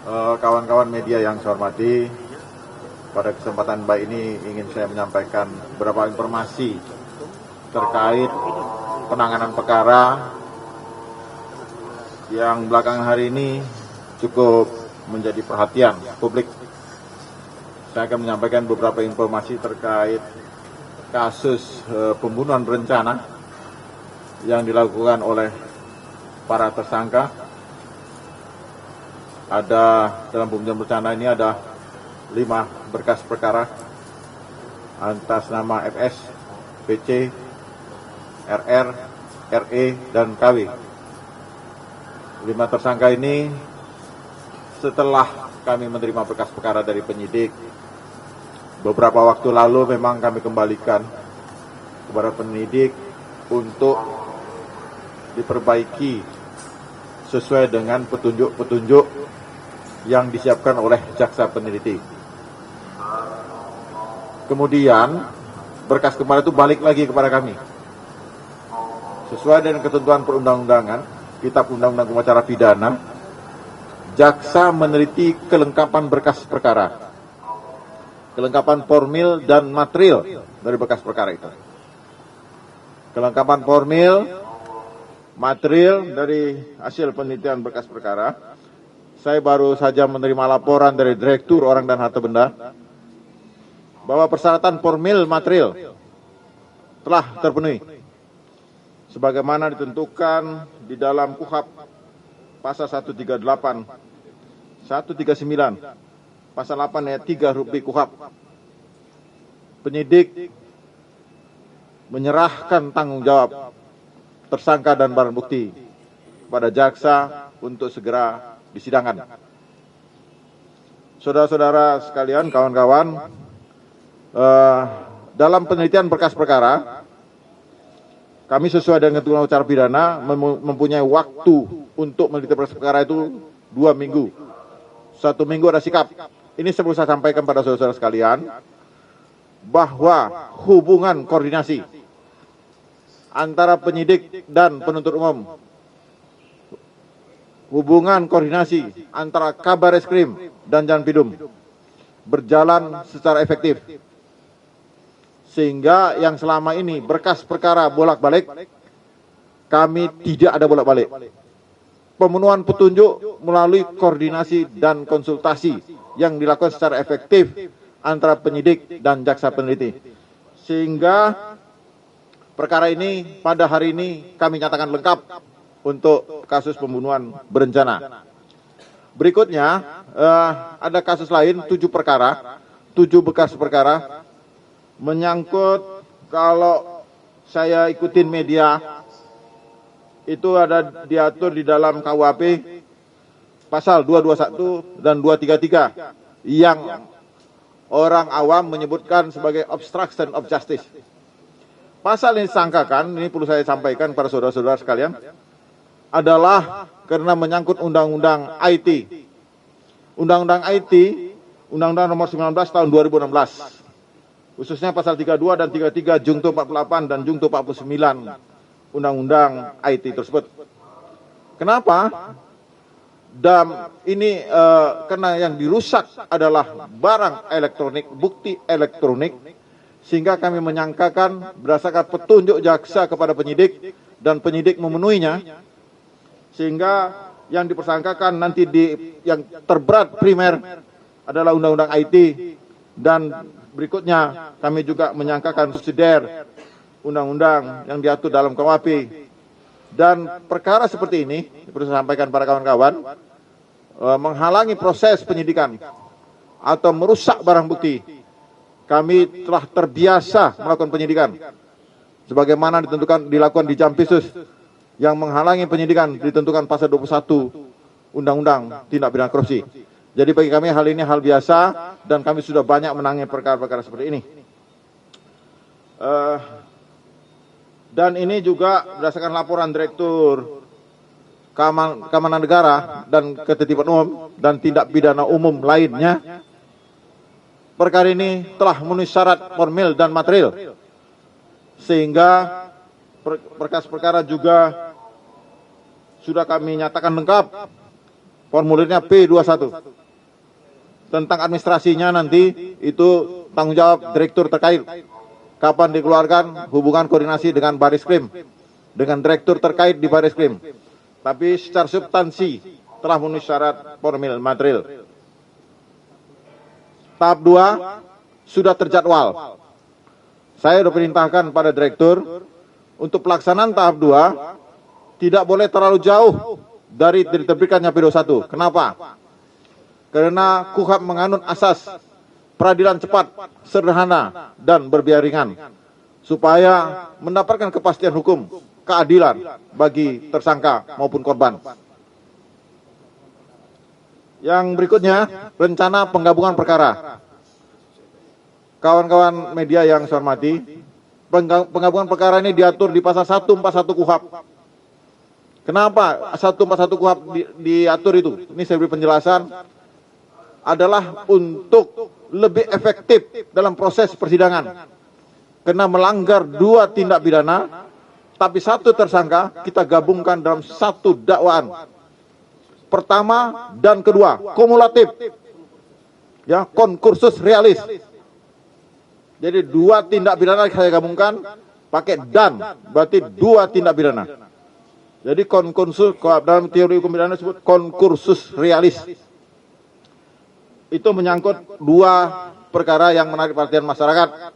Kawan-kawan media yang saya hormati, pada kesempatan baik ini ingin saya menyampaikan beberapa informasi terkait penanganan perkara yang belakangan hari ini cukup menjadi perhatian publik. Saya akan menyampaikan beberapa informasi terkait kasus pembunuhan berencana yang dilakukan oleh para tersangka. Ada dalam pembunuhan berencana ini ada 5 berkas perkara atas nama FS, PC, RR, RE, dan KW. 5 tersangka ini setelah kami menerima berkas perkara dari penyidik, beberapa waktu lalu memang kami kembalikan kepada penyidik untuk diperbaiki sesuai dengan petunjuk-petunjuk yang disiapkan oleh jaksa peneliti. Kemudian berkas kemarin itu balik lagi kepada kami. Sesuai dengan ketentuan perundang-undangan, Kitab Undang-Undang Hukum Acara Pidana, jaksa meneliti kelengkapan berkas perkara, kelengkapan formil dan material dari berkas perkara itu. Kelengkapan formil, material dari hasil penelitian berkas perkara. Saya baru saja menerima laporan dari Direktur Orang dan Harta Benda bahwa persyaratan formil material telah terpenuhi sebagaimana ditentukan di dalam KUHP pasal 138, 139, pasal 8 ayat 3 huruf B KUHP. Penyidik menyerahkan tanggung jawab tersangka dan barang bukti kepada jaksa untuk segera disidangkan. Saudara-saudara sekalian, kawan-kawan, dalam penelitian berkas perkara, kami sesuai dengan ketentuan acara pidana mempunyai waktu untuk meneliti berkas perkara itu 2 minggu. 1 minggu ada sikap. Ini perlu saya sampaikan pada saudara-saudara sekalian bahwa hubungan koordinasi antara penyidik dan penuntut umum, hubungan koordinasi antara Kabar Reskrim dan Janpidum berjalan secara efektif. Sehingga yang selama ini berkas perkara bolak-balik, kami tidak ada bolak-balik. Pemenuhan petunjuk melalui koordinasi dan konsultasi yang dilakukan secara efektif antara penyidik dan jaksa peneliti. Sehingga perkara ini pada hari ini kami nyatakan lengkap untuk kasus pembunuhan berencana. Berikutnya ada kasus lain 7 perkara, 7 bekas perkara menyangkut, kalau saya ikutin media itu ada diatur di dalam KUHP pasal 221 dan 233 yang orang awam menyebutkan sebagai obstruction of justice. Pasal ini disangkakan, ini perlu saya sampaikan kepada saudara-saudara sekalian, adalah karena menyangkut Undang-Undang IT. Undang-Undang IT, Undang-Undang nomor 19 tahun 2016. Khususnya pasal 32 dan 33 Jungto 48 dan Jungto 49 Undang-Undang IT tersebut. Kenapa? Dan ini karena yang dirusak adalah barang elektronik, bukti elektronik, sehingga kami menyangkakan berdasarkan petunjuk jaksa kepada penyidik dan penyidik memenuhinya, sehingga yang dipersangkakan nanti yang terberat primer adalah Undang-Undang IT, dan berikutnya kami juga menyangkakan subsidiar undang-undang yang diatur dalam KUHP. Dan perkara seperti ini, perlu saya sampaikan para kawan-kawan, menghalangi proses penyidikan atau merusak barang bukti. Kami telah terbiasa melakukan penyidikan sebagaimana dilakukan di Jampisus, yang menghalangi penyidikan ditentukan pasal 21 Undang-Undang Tindak Pidana Korupsi. Jadi bagi kami hal ini hal biasa, dan kami sudah banyak menangani perkara-perkara seperti ini. Dan ini juga berdasarkan laporan Direktur Keamanan Negara dan Ketertiban Umum dan Tindak Pidana Umum lainnya, perkara ini telah memenuhi syarat formil dan material, sehingga berkas perkara juga sudah kami nyatakan lengkap formulirnya P21. Tentang administrasinya nanti itu tanggung jawab direktur terkait. Kapan dikeluarkan, hubungan koordinasi dengan Bariskrim, dengan direktur terkait di Bariskrim. Tapi secara substansi telah memenuhi syarat formil material. Tahap 2 sudah terjadwal. Saya sudah perintahkan pada direktur untuk pelaksanaan tahap 2 tidak boleh terlalu jauh dari diterbitkannya P21. Kenapa? Karena KUHP menganut asas peradilan cepat, sederhana, dan berbiaya ringan, supaya mendapatkan kepastian hukum, keadilan bagi tersangka maupun korban. Yang berikutnya, rencana penggabungan perkara. Kawan-kawan media yang saya hormati, penggabungan perkara ini diatur di pasal 141 KUHP. Kenapa 141 KUHP diatur itu? Ini saya beri penjelasan, adalah untuk lebih efektif dalam proses persidangan. Karena melanggar 2 tindak pidana, tapi 1 tersangka kita gabungkan dalam 1 dakwaan. Pertama dan kedua, kumulatif. Ya, konkursus realis. Jadi 2 tindak pidana saya gabungkan pakai dan, berarti 2 tindak pidana. Jadi konkursus, dalam teori hukum pidana disebut konkursus realis. Itu menyangkut 2 perkara yang menarik perhatian masyarakat.